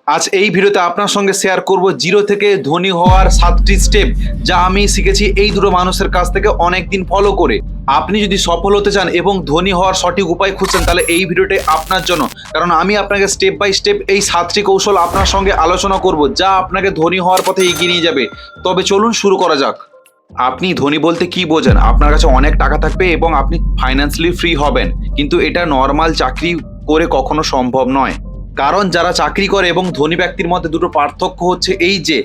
আজ এই ভিডিওতে আপনার সঙ্গে শেয়ার করব জিরো থেকে ধনী হওয়ার 7টি স্টেপ, যা আমি শিখেছি এই দুটো মানুষের কাছ থেকে অনেক দিন ফলো করে। আপনি যদি সফল হতে চান এবং ধনী হওয়ার সঠিক উপায় খুঁজছেন, তাহলে এই ভিডিওটি আপনার জন্য। কারণ আমি আপনাকে স্টেপ বাই স্টেপ এই 7টি কৌশল আপনার সঙ্গে আলোচনা করব, যা আপনাকে ধনী হওয়ার পথে এগিয়ে নিয়ে যাবে। তবে চলুন শুরু করা যাক। আপনি ধনী বলতে কি বোঝেন? আপনার কাছে অনেক টাকা থাকবে এবং আপনি ফাইন্যান্সিয়ালি ফ্রি হবেন, কিন্তু এটা নর্মাল চাকরি করে কখনো সম্ভব নয়। কারণ যারা চাকরি করে এবং ধনী ব্যক্তির মধ্যে দুটো পার্থক্য হচ্ছে এই যে,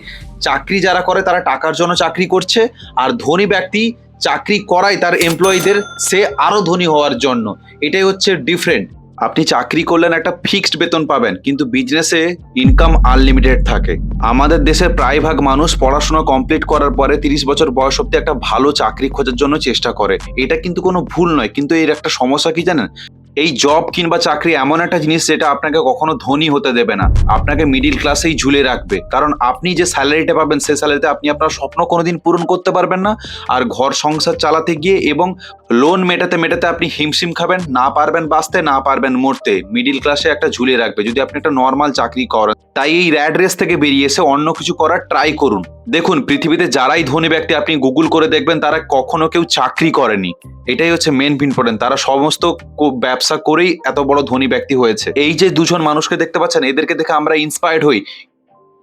চাকরি যারা করে তারা টাকার জন্য চাকরি করছে, আর ধনী ব্যক্তি চাকরি করায় তার এমপ্লয়ীদের সে আরো ধনী হওয়ার জন্য। এটাই হচ্ছে ডিফারেন্ট। আপনি চাকরি করলেন একটা ফিক্সড বেতন পাবেন, কিন্তু বিজনেসে ইনকাম আনলিমিটেড থাকে। আমাদের দেশের প্রায়ভাগ মানুষ পড়াশোনা কমপ্লিট করার পরে 30 বছর বয়স অব্দি একটা ভালো চাকরি খোঁজার জন্য চেষ্টা করে। এটা কিন্তু কোনো ভুল নয়, কিন্তু এর একটা সমস্যা কি জানেন? এই জব কিংবা চাকরি এমন একটা জিনিস যেটা আপনাকে কখনো ধনী হতে দেবে না, আপনাকে মিডিল ক্লাসেই ঝুলে রাখবে। কারণ আপনি যে স্যালারিটা পাবেন, সেই স্যালারিতে আপনি আপনার স্বপ্ন কোনোদিন পূরণ করতে পারবেন না, আর ঘর সংসার চালাতে গিয়ে এবং লোন মেটাতে মেটাতে আপনি হিমশিম খাবেন, না পারবেন বাঁচতে, না পারবেন মরতে। মিডিল ক্লাসে একটা ঝুলে রাখবে যদি আপনি একটা নর্মাল চাকরি করেন। তাই এই র্যাট রেস থেকে বেরিয়ে এসে অন্য কিছু করার ট্রাই করুন। দেখুন, পৃথিবীতে যারাই ধনী ব্যক্তি আপনি গুগল করে দেখবেন, তারা কখনো কেউ চাকরি করেনি। এটাই হচ্ছে মেন ইম্পর্টেন্ট। তারা সমস্ত ব্যবসা করেই এত বড় ধনী ব্যক্তি হয়েছে। এই যে দুজন মানুষকে দেখতে পাচ্ছেন, এদেরকে দেখে আমরা ইন্সপায়ার্ড হই।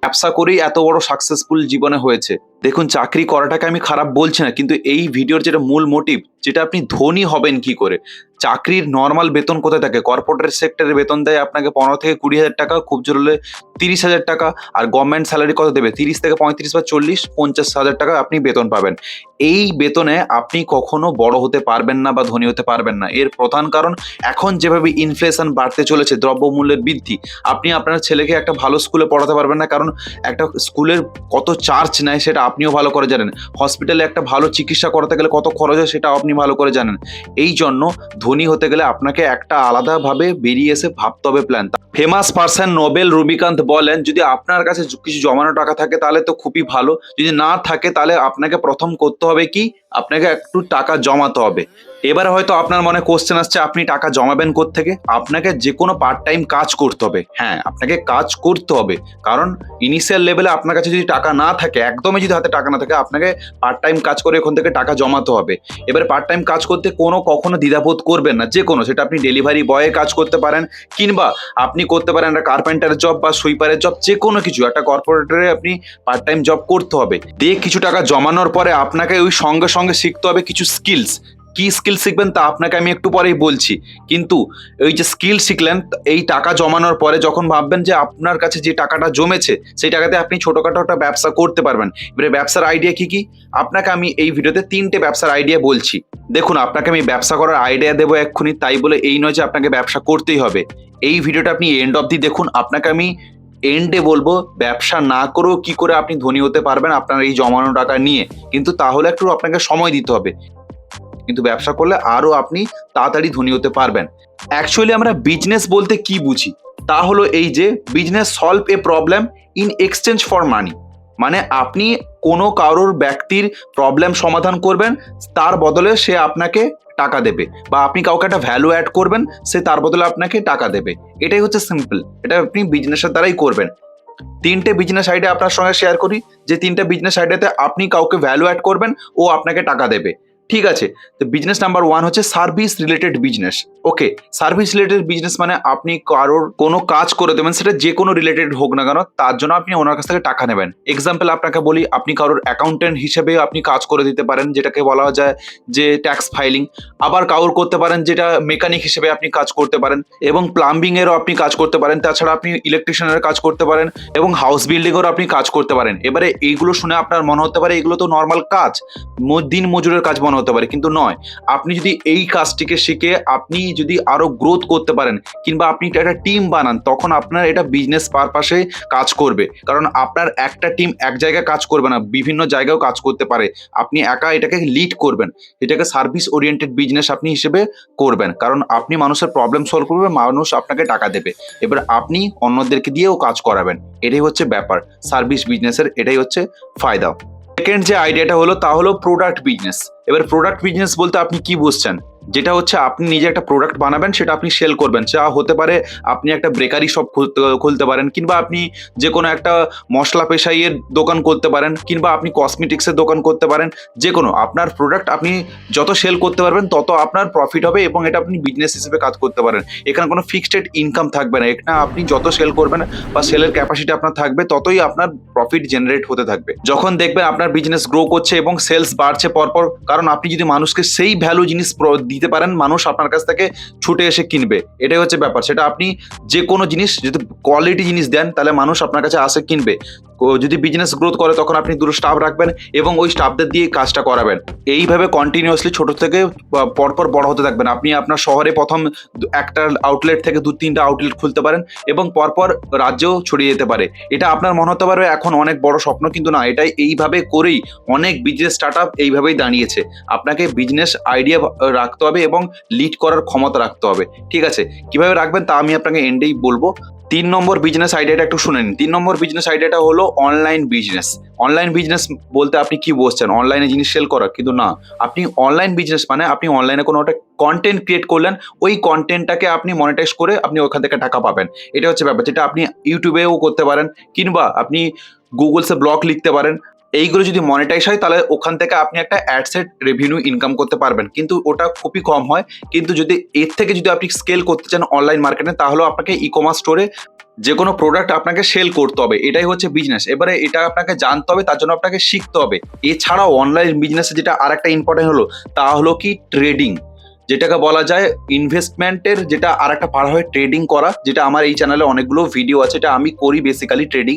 ব্যবসা করেই এত বড় সাকসেসফুল জীবনে হয়েছে। দেখুন, চাকরি করাটাকে আমি খারাপ বলছি না, কিন্তু এই ভিডিওর যেটা মূল মোটিভ, যেটা আপনি ধনী হবেন কি করে। চাকরির নর্মাল বেতন কোথায় থাকে? কর্পোরেট সেক্টরে বেতন দেয় আপনাকে 15 থেকে 20,000 টাকা, খুব জোর হলে 30,000 টাকা। আর গভর্নমেন্ট স্যালারি কত দেবে? 30 থেকে 35 বা 40, 50,000 টাকা আপনি বেতন পাবেন। এই বেতনে আপনি কখনো বড় হতে পারবেন না বা ধনী হতে পারবেন না। এর প্রধান কারণ, এখন যেভাবে ইনফ্লেশন বাড়তে চলেছে, দ্রব্যমূল্যের বৃদ্ধি, আপনি আপনার ছেলেকে একটা ভালো স্কুলে পড়াতে পারবেন না। কারণ একটা স্কুলের কত চার্জ নেয় সেটা আপনিও ভালো করে জানেন। হসপিটালে একটা ভালো চিকিৎসা করাতে গেলে কত খরচ হয় সেটা আপনি ভালো করে জানেন। এই জন্য ধনী হতে গেলে আপনাকে একটা আলাদাভাবে বেরিয়ে এসে ভাবতে হবে প্ল্যান। ফেমাস পার্সন নোবেল রুবিকান্ত বলেন, যদি আপনার কাছে কিছু জমানো টাকা থাকে তাহলে তো খুবই ভালো, যদি না থাকে তাহলে আপনাকে প্রথম করতে হবে কি, আপনাকে একটু টাকা জমাতে হবে। এবারে হয়তো আপনার মনে কোশ্চেন আসছে, আপনি টাকা জমাবেন কোত্থেকে? আপনাকে যে কোনো পার্ট টাইম কাজ করতে হবে। হ্যাঁ, আপনাকে কাজ করতে হবে, কারণ ইনিশিয়াল লেভেলে আপনার কাছে যদি টাকা না থাকে, একদমই যদি হাতে টাকা না থাকে, আপনাকে পার্ট টাইম কাজ করে ওখান থেকে টাকা জমাতে হবে। এবারে পার্ট টাইম কাজ করতে কখনো দ্বিধাবোধ করবেন না। যে কোনো, সেটা আপনি ডেলিভারি বয়ে কাজ করতে পারেন, কিংবা আপনি করতে পারেন একটা কার্পেন্টার জব বা সুইপারের জব, যে কোনো কিছু একটা কর্পোরেটরে আপনি পার্ট টাইম জব করতে হবে। দিয়ে কিছু টাকা জমানোর পরে আপনাকে ওই সঙ্গে সঙ্গে শিখতে হবে কিছু স্কিলস। কি স্কিল শিখবেন তা আপনাকে আমি একটু পরেই বলছি। কিন্তু ওই যে স্কিল শিখলেন, এই টাকা জমানোর পরে যখন ভাববেন যে আপনার কাছে যে টাকাটা জমেছে, সেই টাকাতে আপনি ছোটখাটো একটা ব্যবসা করতে পারবেন। এবারে ব্যবসার আইডিয়া কি কি, আপনাকে আমি এই ভিডিওতে 3টে ব্যবসার আইডিয়া বলছি। দেখুন, আপনাকে আমি ব্যবসা করার আইডিয়া দেবো এক্ষুনি, তাই বলে এই নয় যে আপনাকে ব্যবসা করতেই হবে। এই ভিডিওটা আপনি এন্ড অবধি দেখুন। আপনাকে আমি এন্ডে বলবো ব্যবসা না করেও কি করে আপনি ধনী হতে পারবেন আপনার এই জমানো টাকা নিয়ে। কিন্তু তাহলে একটু আপনাকে সময় দিতে হবে, কিন্তু ব্যবসা করলে আরো আপনি তাড়াতাড়ি ধনী হতে পারবেন। অ্যাকচুয়ালি আমরা বিজনেস বলতে কি বুঝি, তা হলো এই যে, business solve a problem in exchange for money. মানে আপনি কোনো কারোর ব্যক্তির প্রবলেম সমাধান করবেন, তার বদলে সে আপনাকে টাকা দেবে, বা আপনি কাউকে একটা ভ্যালু অ্যাড করবেন, সে তার বদলে আপনাকে টাকা দেবে। এটাই হচ্ছে সিম্পল। এটা আপনি বিজনেসের দ্বারাই করবেন। 3টে বিজনেস আইডিয়া আপনার সঙ্গে শেয়ার করি, যে 3টে বিজনেস আইডিয়াতে আপনি কাউকে ভ্যালু অ্যাড করবেন, ও আপনাকে টাকা দেবে। ঠিক আছে, তো বিজনেস নাম্বার 1 হচ্ছে সার্ভিস রিলেটেড বিজনেস। ওকে, সার্ভিস রিলেটেড বিজনেস মানে আপনি কারোর কোনো কাজ করে দেবেন, সেটা যে কোনো রিলেটেড হোক না কেন, তার জন্য আপনি ওনার কাছ থেকে টাকা নেবেন। এক্সাম্পল আপনাকে বলি, আপনি কারোর অ্যাকাউন্টেন্ট হিসেবে আপনি কাজ করে দিতে পারেন, যেটাকে বলা যায় যে ট্যাক্স ফাইলিং। আবার কারোর করতে পারেন যেটা মেকানিক হিসেবে আপনি কাজ করতে পারেন, এবং প্লাম্বিং এরও আপনি কাজ করতে পারেন। তাছাড়া আপনি ইলেকট্রিশিয়ানের কাজ করতে পারেন, এবং হাউস বিল্ডিংয়েরও আপনি কাজ করতে পারেন। এবারে এইগুলো শুনে আপনার মনে হতে পারে এগুলো তো নর্মাল কাজ, দিন মজুরের কাজ মনে হতে পারে, কিন্তু নয়। আপনি যদি এই কাজটিকে শিখে আপনি যদি আরো গ্রোথ করতে পারেন, কিংবা আপনি একটা টিম বানান, তখন আপনার এটা বিজনেস পারপাসে কাজ করবে। কারণ আপনার একটা টিম এক জায়গায় কাজ করবে না, বিভিন্ন জায়গায়ও কাজ করতে পারে। আপনি একা এটাকে লিড করবেন, এটাকে সার্ভিস ওরিয়েন্টেড বিজনেস আপনি হিসেবে করবেন। কারণ আপনি মানুষের প্রবলেম সলভ করবেন, মানুষ আপনাকে টাকা দেবে, এবার আপনি অন্যদেরকে দিয়েও কাজ করাবেন। এটাই হচ্ছে ব্যাপার সার্ভিস বিজনেসের, এটাই হচ্ছে ফায়দা। সেকেন্ড যে আইডিয়াটা হলো, তা হলো প্রোডাক্ট বিজনেস। এবার প্রোডাক্ট বিজনেস বলতে আপনি কি বুঝছেন? যেটা হচ্ছে আপনি নিজে একটা প্রোডাক্ট বানাবেন, সেটা আপনি সেল করবেন। যা হতে পারে আপনি একটা বেকারি শপ খুলতে পারেন, কিংবা আপনি যে কোনো একটা মশলা পেশাইয়ের দোকান করতে পারেন, কিংবা আপনি কসমেটিক্সের দোকান করতে পারেন। যে কোনো আপনার প্রোডাক্ট আপনি যত সেল করতে পারবেন তত আপনার প্রফিট হবে, এবং এটা আপনি বিজনেস হিসেবে কাজ করতে পারেন। এখানে কোনো ফিক্সড রেট ইনকাম থাকবে না। এখানে আপনি যত সেল করবেন বা সেলের ক্যাপাসিটি আপনার থাকবে, ততই আপনার প্রফিট জেনারেট হতে থাকবে। যখন দেখবেন আপনার বিজনেস গ্রো করছে এবং সেলস বাড়ছে পরপর, কারণ আপনি যদি মানুষকে সেই ভ্যালু জিনিস দিতে পারেন, মানুষ আপনার কাছ থেকে ছুটে এসে কিনবে। এটাই হচ্ছে ব্যাপার। সেটা আপনি যে কোনো জিনিস যদি কোয়ালিটি জিনিস দেন, তাহলে মানুষ আপনার কাছে আসে কিনবে। যদি বিজনেস গ্রোথ করে, তখন আপনি দুটো স্টাফ রাখবেন এবং ওই স্টাফদের দিয়ে কাজটা করাবেন। এইভাবে কন্টিনিউয়াসলি ছোট থেকে পরপর বড় হতে থাকবেন। আপনি আপনার শহরে প্রথম একটা আউটলেট থেকে 2-3টা আউটলেট খুলতে পারেন এবং পরপর রাজ্যেও ছড়িয়ে যেতে পারে। এটা আপনার মনে হতে পারবে এখন অনেক বড় স্বপ্ন, কিন্তু না, এটাই এইভাবে করেই অনেক বিজনেস স্টার্ট আপ এইভাবেই দাঁড়িয়েছে। আপনাকে বিজনেস আইডিয়া রাখতে হবে এবং লিড করার ক্ষমতা রাখতে হবে। ঠিক আছে, কিভাবে রাখবেন তা আমি আপনাকে এন্ডেই বলবো। 3 নম্বর বিজনেস আইডিয়াটা একটু শুনে নিন। 3 নম্বর বিজনেস আইডিয়াটা হলো অনলাইন বিজনেস। অনলাইন বিজনেস বলতে আপনি কি বুঝছেন? অনলাইনে জিনিস সেল করা, কিন্তু না। আপনি অনলাইন বিজনেস মানে আপনি অনলাইনে কোনো একটা কন্টেন্ট ক্রিয়েট করলেন, ওই কন্টেন্টটাকে আপনি মনিটাইজ করে আপনি ওখান থেকে টাকা পাবেন। এটা হচ্ছে ব্যাপার, যেটা আপনি ইউটিউবেও করতে পারেন, কিংবা আপনি গুগলসে ব্লগ লিখতে পারেন। এইগুলো যদি মনিটাইজ হয়, তাহলে ওখান থেকে আপনি একটা অ্যাডসেট রেভিনিউ ইনকাম করতে পারবেন, কিন্তু ওটা খুবই কম হয়। কিন্তু যদি এর থেকে যদি আপনি স্কেল করতে চান অনলাইন মার্কেটে, তাহলে আপনাকে ই কমার্স স্টোরে যে কোনো প্রোডাক্ট আপনাকে সেল করতে হবে। এটাই হচ্ছে বিজনেস। এবারে এটা আপনাকে জানতে হবে, তার জন্য আপনাকে শিখতে হবে। এছাড়াও অনলাইন বিজনেসে যেটা আর একটা ইম্পর্টেন্ট হলো, তা হলো কি ট্রেডিং, যেটাকে বলা যায় ইনভেস্টমেন্টের যেটা আর একটা পার্ট হয় ট্রেডিং করা, যেটা আমার এই চ্যানেলে অনেকগুলো ভিডিও আছে। এটা আমি করি বেসিক্যালি ট্রেডিং।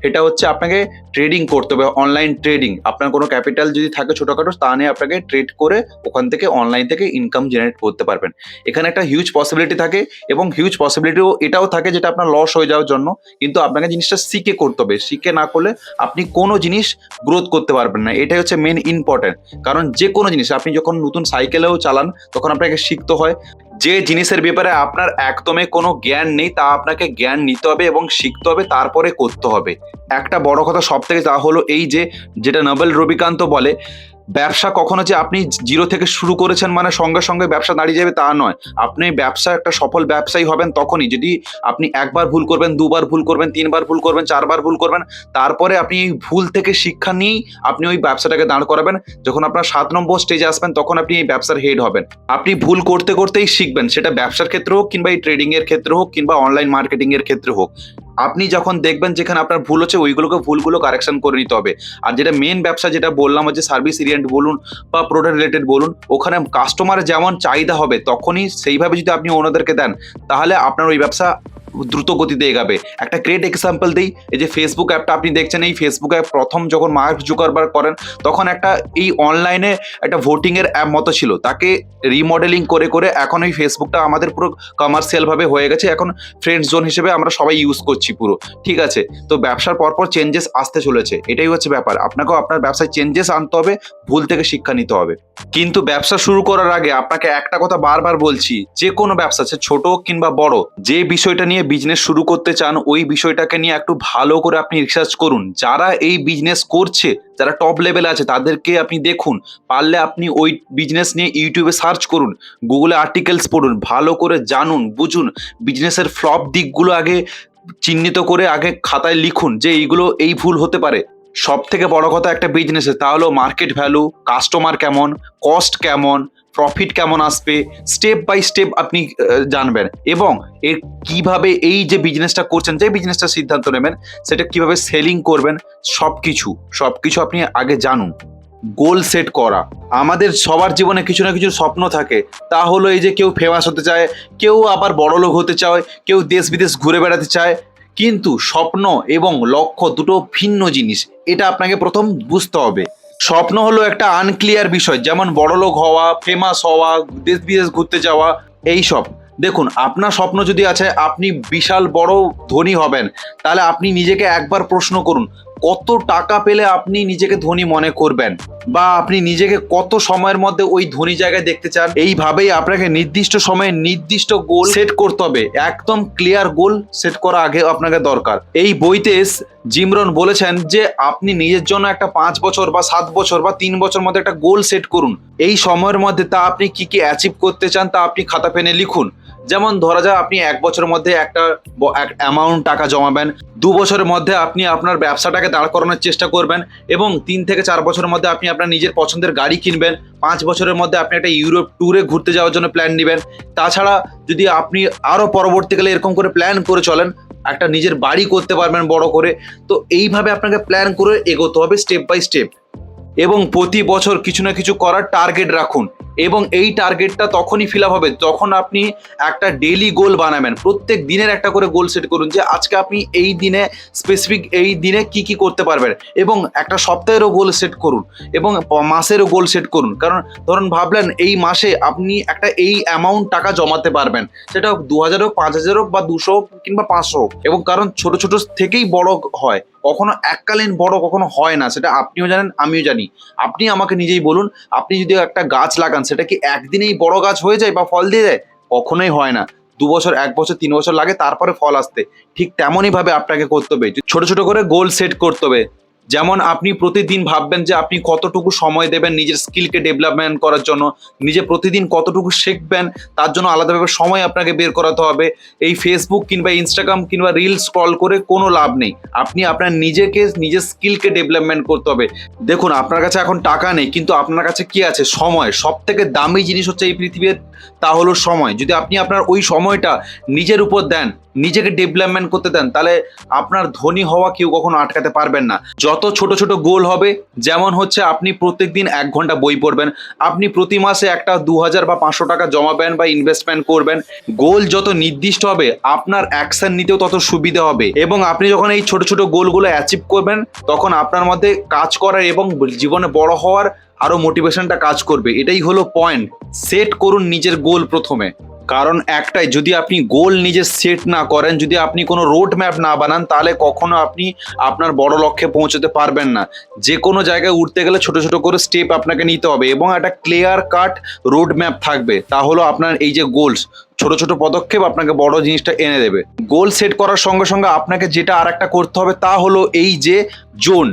এটা হচ্ছে আপনাকে ট্রেডিং করতে হবে, অনলাইন ট্রেডিং। আপনার কোনো ক্যাপিটাল যদি থাকে ছোটোখাটো, তা নিয়ে আপনাকে ট্রেড করে ওখান থেকে অনলাইন থেকে ইনকাম জেনারেট করতে পারবেন। এখানে একটা হিউজ পসিবিলিটি থাকে, এবং হিউজ পসিবিলিটিও এটাও থাকে যেটা আপনার লস হয়ে যাওয়ার জন্য, কিন্তু আপনাকে জিনিসটা শিখে করতে হবে। শিখে না করলে আপনি কোনো জিনিস গ্রোথ করতে পারবেন না। এটাই হচ্ছে মেন ইম্পর্টেন্ট। কারণ যে কোনো জিনিস আপনি যখন নতুন সাইকেলেও চালান, তখন আপনাকে শিখতে হয়। যে জিনিসের ব্যাপারে আপনার একদমই কোনো জ্ঞান নেই, তা আপনাকে জ্ঞান নিতে হবে এবং শিখতে হবে, তারপরে করতে হবে। একটা বড় কথা সব থেকে তা হলো এই যে, যেটা নোবেল রবিকান্ত বলে, ব্যবসা কখনো যে আপনি জিরো থেকে শুরু করেছেন মানে সঙ্গে সঙ্গে ব্যবসা দাঁড়িয়ে যাবে তা নয়। আপনি ব্যবসা একটা সফল ব্যবসায়ী হবেন তখনই, যদি আপনি একবার ভুল করবেন, দুবার ভুল করবেন, 3বার ভুল করবেন, 4বার ভুল করবেন, তারপরে আপনি এই ভুল থেকে শিক্ষা নিয়েই আপনি ওই ব্যবসাটাকে দাঁড় করাবেন। যখন আপনার 7 নম্বর স্টেজে আসবেন, তখন আপনি এই ব্যবসার হেড হবেন। আপনি ভুল করতে করতেই শিখবেন, সেটা ব্যবসার ক্ষেত্রে হোক, কিংবা এই ট্রেডিং এর ক্ষেত্রে হোক, কিংবা অনলাইন মার্কেটিং এর ক্ষেত্রে হোক। আপনি যখন দেখবেন যেখানে আপনার ভুল হচ্ছে, ভুলগুলো কারেকশন করে নিতে হবে। আর যেটা মেন ব্যবসা যেটা বললাম, হচ্ছে সার্ভিস ওরিয়েন্টেড বলুন বা প্রোডাক্ট রিলেটেড বলুন, ওখানে কাস্টমার যেমন চাহিদা হবে তখনই সেইভাবে যদি আপনি ওনাদেরকে দেন, তাহলে আপনার ওই ব্যবসা দ্রুত গতিতে এগাবে। একটা গ্রেট এক্সাম্পল দিই, এই যে ফেসবুক অ্যাপটা আপনি দেখছেন, এই ফেসবুক অ্যাপ প্রথম যখন মার্ক জুকারবার্গ করেন, তখন একটা এই অনলাইনে একটা ভোটিং এর অ্যাপ মতো ছিল। তাকে রিমডেলিং করে করে এখন এই ফেসবুকটা আমাদের পুরো কমার্শিয়াল ভাবে হয়ে গেছে। এখন ফ্রেন্ডস জোন হিসেবে আমরা সবাই ইউজ করছি পুরো। ঠিক আছে, তো ব্যবসার পরপর চেঞ্জেস আসতে চলেছে, এটাই হচ্ছে ব্যাপার। আপনাকেও আপনার ব্যবসায় চেঞ্জেস আনতে হবে, ভুল থেকে শিক্ষা নিতে হবে। কিন্তু ব্যবসা শুরু করার আগে আপনাকে একটা কথা বারবার বলছি, যে কোনো ব্যবসা সে ছোট কিংবা বড়, যে বিষয়টা নিয়ে বিজনেস শুরু করতে চান, ওই বিষয়টাকে নিয়ে একটু ভালো করে আপনি রিসার্চ করুন। যারা এই বিজনেস করছে, যারা টপ লেভেলে আছে, তাদেরকে আপনি দেখুন। পারলে আপনি ওই বিজনেস নিয়ে ইউটিউবে সার্চ করুন, গুগলে আর্টিকেলস পড়ুন, ভালো করে জানুন, বুঝুন। বিজনেসের ফ্লপ দিকগুলো আগে চিহ্নিত করে আগে খাতায় লিখুন, যে এইগুলো এই ভুল হতে পারে। সব থেকে বড় কথা একটা বিজনেসে, তা হলো মার্কেট ভ্যালু, কাস্টমার কেমন, কস্ট কেমন, প্রফিট কেমন আসবে, স্টেপ বাই স্টেপ আপনি জানবেন। এবং এর কিভাবে এই যে বিজনেসটা করছেন, যে বিজনেসটা সিদ্ধান্ত নেবেন, সেটা কিভাবে সেলিং করবেন, সবকিছু আপনি আগে জানুন। গোল সেট করা, আমাদের সবার জীবনে কিছু না কিছু স্বপ্ন থাকে। তা হলো এই যে কেউ ফেমাস হতে চায়, কেউ আবার বড়লোক হতে চায়, কেউ দেশ বিদেশ ঘুরে বেড়াতে চায়। কিন্তু স্বপ্ন এবং লক্ষ্য দুটো ভিন্ন জিনিস, এটা আপনাকে প্রথম বুঝতে হবে। স্বপ্ন হলো একটা আনক্লিয়ার বিষয়, যেমন বড়লোক হওয়া, ফেমাস হওয়া, দেশ বিদেশ ঘুরতে যাওয়া, এইসব। দেখুন, আপনার স্বপ্ন যদি আছে আপনি বিশাল বড় ধনী হবেন, তাহলে আপনি নিজেকে একবার প্রশ্ন করুন, কত টাকা পেলে আপনি নিজেকে ধনী মনে করবেন, বা আপনি নিজেকে কত সময়ের মধ্যে ওই ধনী জায়গায় দেখতে চান। এইভাবেই আপনাকে নির্দিষ্ট সময়ে নির্দিষ্ট গোল সেট করতে হবে। একদম ক্লিয়ার গোল সেট করা আগে আপনাকে দরকার। এই বইতে জিম রন বলেছেন যে আপনি নিজের জন্য একটা 5 বছর বা 7 বছর বা 3 বছর মধ্যে একটা গোল সেট করুন। এই সময়ের মধ্যে তা আপনি কি কি অ্যাচিভ করতে চান তা আপনি খাতা পেনে লিখুন। যেমন ধরা যায় আপনি 1 বছরের মধ্যে একটা অ্যামাউন্ট টাকা জমাবেন, 2 বছরের মধ্যে আপনি আপনার ব্যবসাটাকে দাঁড় করানোর চেষ্টা করবেন, এবং 3 থেকে 4 বছরের মধ্যে আপনি আপনার নিজের পছন্দের গাড়ি কিনবেন, 5 বছরের মধ্যে আপনি একটা ইউরোপ ট্যুরে ঘুরতে যাওয়ার জন্য প্ল্যান নেবেন। তাছাড়া যদি আপনি আরও পরবর্তীকালে এরকম করে প্ল্যান করে চলেন, একটা নিজের বাড়ি করতে পারবেন বড় করে। তো এইভাবে আপনাকে প্ল্যান করে এগোতে হবে স্টেপ বাই স্টেপ, এবং প্রতি বছর কিছু না কিছু করার টার্গেট রাখুন। এবং এই টার্গেটটা তখনই ফিল আপ হবে যখন আপনি একটা ডেইলি গোল বানাবেন। প্রত্যেক দিনের একটা করে গোল সেট করুন যে আজকে আপনি এই দিনে স্পেসিফিক এই দিনে কি কি করতে পারবেন, এবং একটা সপ্তাহেরও গোল সেট করুন, এবং মাসেরও গোল সেট করুন। কারণ ধরুন ভাবলেন এই মাসে আপনি একটা এই অ্যামাউন্ট টাকা জমাতে পারবেন, সেটা 2000 হোক, 5000 হোক, বা 200 হোক, কিংবা 500 হোক। এবং কারণ ছোট ছোট থেকেই বড় হয়, কখনো এককালীন বড় কখনো হয় না, সেটা আপনিও জানেন আমিও জানি। আপনি আমাকে নিজেই বলুন, আপনি যদি একটা গাছ লাগান সেটা কি একদিনেই বড় গাছ হয়ে যায় বা ফল দিয়ে দেয়? কখনোই হয় না। 2 বছর, 1 বছর, 3 বছর লাগে তারপরে ফল আসতে। ঠিক তেমনই ভাবে আপনাকে করতে হবে, ছোট ছোট করে গোল সেট করতে হবে। যেমন আপনি প্রতিদিন ভাববেন যে আপনি কতটুকু সময় দেবেন নিজের স্কিলকে ডেভেলপমেন্ট করার জন্য, নিজে প্রতিদিন কতটুকু শিখবেন তার জন্য আলাদাভাবে সময় আপনাকে বের করাতে হবে। এই ফেসবুক কিংবা ইনস্টাগ্রাম কিংবা রিল স্ক্রল করে কোনো লাভ নেই। আপনি আপনার নিজের স্কিলকে ডেভেলপমেন্ট করতে হবে। দেখুন, আপনার কাছে এখন টাকা নেই, কিন্তু আপনার কাছে কি আছে? সময়। সব থেকে দামি জিনিস হচ্ছে এই পৃথিবীর, তা হলো সময়। যদি আপনি আপনার ওই সময়টা নিজের উপর দেন, নিজেকে ডেভেলপমেন্ট করতে দেন, তাহলে আপনার ধনী হওয়া কেউ কখনো আটকাতে পারবেন না। যত ছোট ছোট গোল হবে, যেমন হচ্ছে আপনি প্রত্যেকদিন 1 ঘন্টা বই পড়বেন, আপনি প্রতি মাসে একটা 2000 বা 500 টাকা জমাবেন বা ইনভেস্টমেন্ট করবেন। গোল যত নির্দিষ্ট হবে আপনার অ্যাকশন নিতেও তত সুবিধা হবে, এবং আপনি যখন এই ছোট ছোট গোলগুলো অ্যাচিভ করবেন তখন আপনার মধ্যে কাজ করার এবং জীবনে বড় হওয়ার আরো মোটিভেশনটা কাজ করবে। এটাই হলো পয়েন্ট। সেট করুন নিজের গোল প্রথমে। কারণ একটাই, যদি আপনি গোল নিজে সেট না করেন, যদি আপনি কোনো রোড ম্যাপ না বানান, তাহলে কখনো আপনি আপনার বড় লক্ষ্যে পৌঁছতে পারবেন না। যে কোনো জায়গায় উঠতে গেলে ছোট ছোট করে স্টেপ আপনাকে নিতে হবে, এবং একটা ক্লিয়ার কাট রোড ম্যাপ থাকবে। তাহলে আপনার এই যে গোলস, ছোট ছোট পদক্ষেপ আপনাকে বড় জিনিসটা এনে দেবে। গোল সেট করার সঙ্গে সঙ্গে আপনাকে যেটা আর একটা করতে হবে তা হলো এই যে জোন।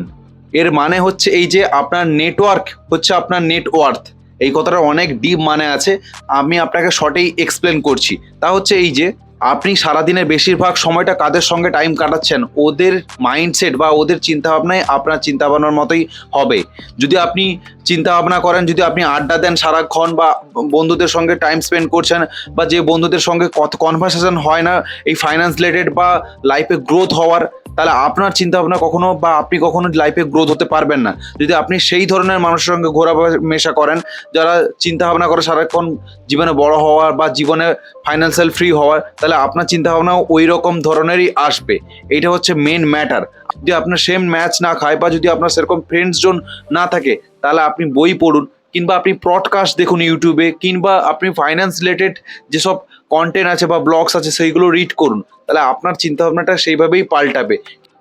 এর মানে হচ্ছে এই যে আপনার নেটওয়ার্ক হচ্ছে আপনার নেটওয়ার্থ। এই কথাটা অনেক ডিপ মানে আছে, আমি আপনাকে শর্টেই এক্সপ্লেন করছি। তা হচ্ছে এই যে আপনি সারাদিনের বেশিরভাগ সময়টা কাদের সঙ্গে টাইম কাটাচ্ছেন, ওদের মাইন্ডসেট বা ওদের চিন্তাভাবনায় আপনার চিন্তাভাবনার মতোই হবে। যদি আপনি চিন্তাভাবনা করেন, যদি আপনি আড্ডা দেন সারাক্ষণ, বা বন্ধুদের সঙ্গে টাইম স্পেন্ড করছেন, বা যে বন্ধুদের সঙ্গে কনভারসেশন হয় না এই ফাইন্যান্স রিলেটেড বা লাইফে গ্রোথ হওয়ার, তাহলে আপনার চিন্তাভাবনা কখনো বা আপনি কখনো লাইফে গ্রোথ হতে পারবেন না। যদি আপনি সেই ধরনের মানুষের সঙ্গে ঘোরা মেশা করেন যারা চিন্তা ভাবনা করে সারাক্ষণ জীবনে বড় হওয়ার বা জীবনে ফাইন্যান্সিয়াল ফ্রি হওয়ার, তাহলে আপনার চিন্তাভাবনাও ওই রকম ধরনেরই আসবে। এইটা হচ্ছে মেন ম্যাটার। যদি আপনার সেম ম্যাচ না খায়, বা যদি আপনার সেরকম ফ্রেন্ডস জোন না থাকে, তাহলে আপনি বই পড়ুন, কিংবা আপনি পডকাস্ট দেখুন ইউটিউবে, কিংবা আপনি ফাইন্যান্স রিলেটেড যেসব কন্টেন্ট আছে বা ব্লগস আছে সেইগুলো রিড করুন। তাহলে আপনার চিন্তাভাবনাটা সেইভাবেই পাল্টাবে।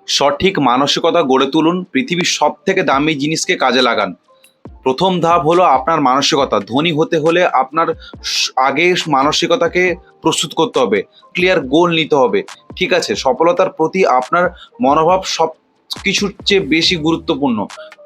সঠিক মানসিকতা গড়ে তুলুন, পৃথিবীর সব থেকে দামি জিনিসকে কাজে লাগান। প্রথম ধাপ হলো আপনার মানসিকতা। ধনী হতে হলে আপনার আগে মানসিকতাকে প্রস্তুত করতে হবে, ক্লিয়ার গোল নিতে হবে। ঠিক আছে, সফলতার প্রতি আপনার মনোভাব সব কিছুর চেয়ে বেশি গুরুত্বপূর্ণ।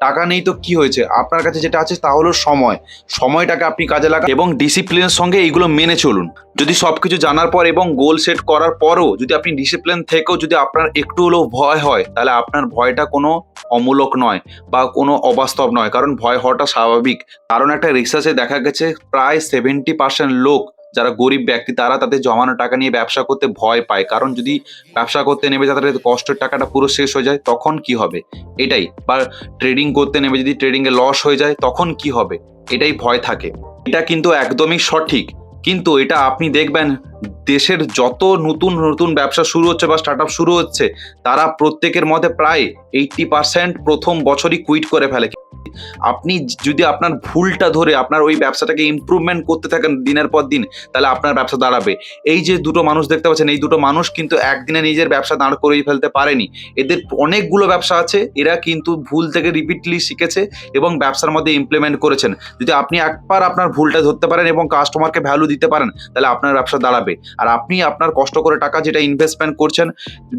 টাকা নেই তো কি হয়েছে, আপনার কাছে যেটা আছে তা হলো সময়। সময়টাকে আপনি কাজে লাগান এবং ডিসিপ্লিনের সঙ্গে এইগুলো মেনে চলুন। যদি সবকিছু জানার পর এবং গোল সেট করার পরও যদি আপনি ডিসিপ্লিন থেকেও যদি আপনার একটু হলেও ভয় হয়, তাহলে আপনার ভয়টা কোনো অমূলক নয় বা কোনো অবাস্তব নয়, কারণ ভয় হওয়াটা স্বাভাবিক। কারণ একটা রিসার্চে দেখা গেছে প্রায় 70% লোক যারা গরিব ব্যক্তি, তারা তাদের জমানো টাকা নিয়ে ব্যবসা করতে ভয় পায়। কারণ যদি ব্যবসা করতে নেবে তাদের কষ্টের টাকাটা পুরো শেষ হয়ে যায়, তখন কি হবে এটাই। বা ট্রেডিং করতে নেবে, যদি ট্রেডিংয়ে লস হয়ে যায় তখন কি হবে, এটাই ভয় থাকে। এটা কিন্তু একদমই সঠিক। কিন্তু এটা আপনি দেখবেন দেশের যত নতুন নতুন ব্যবসা শুরু হচ্ছে বা স্টার্ট আপ শুরু হচ্ছে, তারা প্রত্যেকের মধ্যে প্রায় 80% প্রথম বছরই কুইট করে ফেলে। আপনি যদি আপনার ভুলটা ধরে আপনার ওই ব্যবসাটাকে ইমপ্রুভমেন্ট করতে থাকেন দিনের পর দিন, তাহলে আপনার ব্যবসা দাঁড়াবে। এই যে দুটো মানুষ দেখতে পাচ্ছেন, এই দুটো মানুষ কিন্তু একদিনে নিজের ব্যবসা দাঁড় করিয়ে ফেলতে পারেনি। এদের অনেকগুলো ব্যবসা আছে, এরা কিন্তু ভুল থেকে রিপিটলি শিখেছে এবং ব্যবসার মধ্যে ইমপ্লিমেন্ট করেছেন। যদি আপনি একবার আপনার ভুলটা ধরতে পারেন এবং কাস্টমারকে ভ্যালু দিতে পারেন, তাহলে আপনার ব্যবসা দাঁড়াবে। আর আপনি আপনার কষ্ট করে টাকা যেটা ইনভেস্টমেন্ট করছেন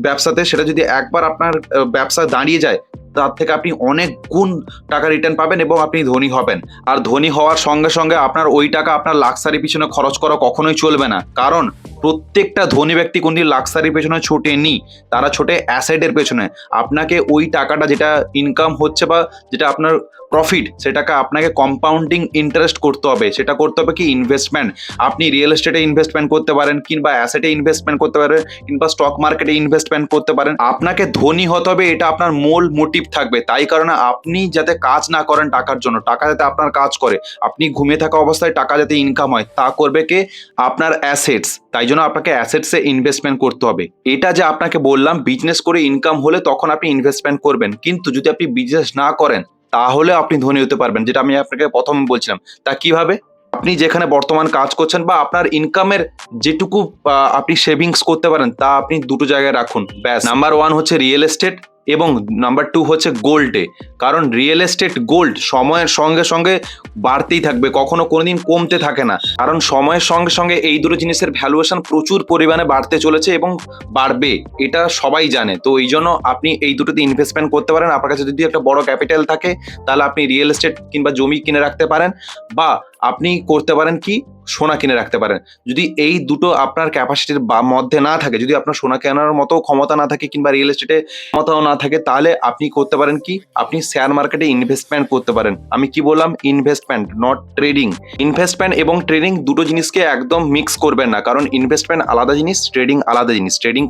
ব্যবসাতে, সেটা যদি একবার আপনার ব্যবসা দাঁড়িয়ে যায়, তার থেকে আপনি অনেক গুণ টাকা রিটার্ন পাবেন এবং আপনি ধনী হবেন। আর ধনী হওয়ার সঙ্গে সঙ্গে আপনার ওই টাকা আপনার লাক্সারি পিছনে খরচ করা কখনোই চলবে না, কারণ প্রত্যেকটা ধনী ব্যক্তি কোনটি লাক্সারির পেছনে ছোটেনি, তারা ছোটে অ্যাসেটের পেছনে। আপনাকে ওই টাকাটা যেটা ইনকাম হচ্ছে বা যেটা আপনার প্রফিট, সেটাকে আপনাকে কম্পাউন্ডিং ইন্টারেস্ট করতে হবে। সেটা করতে হবে কি ইনভেস্টমেন্ট। আপনি রিয়েল এস্টেটে ইনভেস্টমেন্ট করতে পারেন, কিংবা অ্যাসেটে ইনভেস্টমেন্ট করতে পারেন, কিংবা স্টক মার্কেটে ইনভেস্টমেন্ট করতে পারেন। আপনাকে ধনী হতে হবে, এটা আপনার মূল মোটিভ থাকবে। তাই কারণে আপনি যাতে কাজ না করেন টাকার জন্য, টাকা যাতে আপনার কাজ করে, আপনি ঘুমিয়ে থাকা অবস্থায় টাকা যাতে ইনকাম হয়, তা করবে কে? আপনার অ্যাসেটস। তাই জন্য আপনাকে অ্যাসেটসে ইনভেস্টমেন্ট করতে হবে। এটা যে আপনাকে বললাম, বিজনেস করে ইনকাম হলে তখন আপনি ইনভেস্টমেন্ট করবেন, কিন্তু যদি আপনি বিজনেস না করেন তাহলে আপনি ধনী হতে পারবেন, যেটা আমি আপনাকে প্রথমে বলছিলাম। তা কিভাবে? আপনি যেখানে বর্তমান কাজ করছেন বা আপনার ইনকামের যেটুকু আপনি সেভিংস করতে পারেন, তা আপনি দুটো জায়গায় রাখুন ব্যাস। নাম্বার 1 হচ্ছে রিয়েল এস্টেট এবং নাম্বার 2 হচ্ছে গোল্ডে। কারণ রিয়েল এস্টেট, গোল্ড সময়ের সঙ্গে সঙ্গে বাড়তেই থাকবে, কখনো কোনোদিন কমতে থাকে না। কারণ সময়ের সঙ্গে সঙ্গে এই দুটো জিনিসের ভ্যালুয়েশন প্রচুর পরিমাণে বাড়তে চলেছে এবং বাড়বে, এটা সবাই জানে। তো এই জন্য আপনি এই দুটোতে ইনভেস্টমেন্ট করতে পারেন। আপনার কাছে যদি একটা বড় ক্যাপিটাল থাকে, তাহলে আপনি রিয়েল এস্টেট কিংবা জমি কিনে রাখতে পারেন, বা আপনি করতে পারেন কি সোনা কিনে রাখতে পারেন। যদি এই দুটো আপনার ক্যাপাসিটির মধ্যে না থাকে, যদি আপনার সোনা কেনার মতো ক্ষমতা না থাকে কিংবা রিয়েল এস্টেটে ক্ষমতাও না থাকে, তাহলে আপনি করতে পারেন কি, আপনি শেয়ার মার্কেটে ইনভেস্টমেন্ট করতে পারেন। আমি কি বললাম? Investment, not trading. ইনভেস্টমেন্ট এবং ট্রেডিং দুটো জিনিসকে একদম মিক্স করবেন না, কারণ ইনভেস্টমেন্ট আলাদা জিনিস, ট্রেডিং আলাদা জিনিস। ট্রেডিং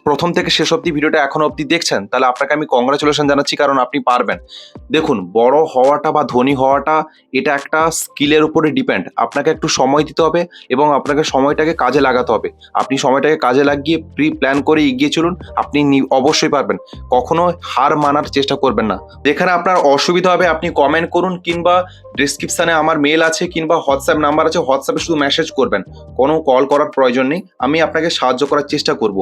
প্রথম থেকে শেষ অবধি ভিডিওটা এখনো অবধি দেখছেন, তাহলে আপনাকে আমি কংগ্রাচুলেশন জানাচ্ছি, কারণ আপনি পারবেন। দেখুন, বড় হওয়াটা বা ধনী হওয়াটা এটা একটা স্কিলের উপরে ডিপেন্ড। আপনাকে একটু সময় দিতে হবে এবং আপনাকে সময়টাকে কাজে লাগাতে হবে। আপনি সময়টাকে কাজে লাগিয়ে প্রি প্ল্যান করে এগিয়ে চলুন, আপনি অবশ্যই পারবেন। কখনো হার মানার চেষ্টা করবেন না। যেখানে আপনার অসুবিধা হবে আপনি কমেন্ট করুন, কিংবা ডিসক্রিপশানে আমার মেল আছে কিংবা হোয়াটসঅ্যাপ নাম্বার আছে, হোয়াটসঅ্যাপে শুধু মেসেজ করবেন, কোনো কল করার প্রয়োজন নেই। আমি আপনাকে সাহায্য করার চেষ্টা করব।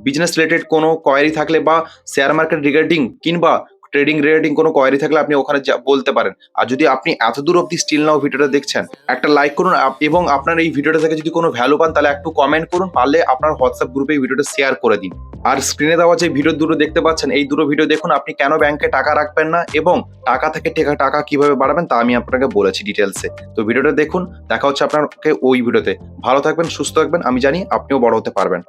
বিজনেস রিলেটেড কোনো কোয়ারি থাকলে বা শেয়ার মার্কেট রিগার্ডিং কিংবা ট্রেডিং রিলেটিং কোনো কোয়ারি থাকলে আপনি ওখানে বলতে পারেন। আর যদি আপনি এত দূর অব্দি স্টিল নাও ভিডিওটা দেখছেন, একটা লাইক করুন এবং আপনার এই ভিডিওটা থেকে যদি কোনো ভ্যালু পান, তাহলে একটু কমেন্ট করুন, পারলে আপনার হোয়াটসঅ্যাপ গ্রুপে এই ভিডিওটা শেয়ার করে দিন। আর স্ক্রিনে দেওয়া যে ভিডিও দুটো দেখতে পাচ্ছেন, এই দুটো ভিডিও দেখুন। আপনি কেন ব্যাংকে টাকা রাখবেন না এবং টাকা থেকে টাকা কিভাবে বাড়াবেন, তা আমি আপনাকে বলেছি ডিটেলসে। তো ভিডিওটা দেখুন, দেখা হচ্ছে আপনাকে ওই ভিডিওতে। ভালো থাকবেন, সুস্থ থাকবেন, আমি জানি আপনিও বড় হতে পারবেন।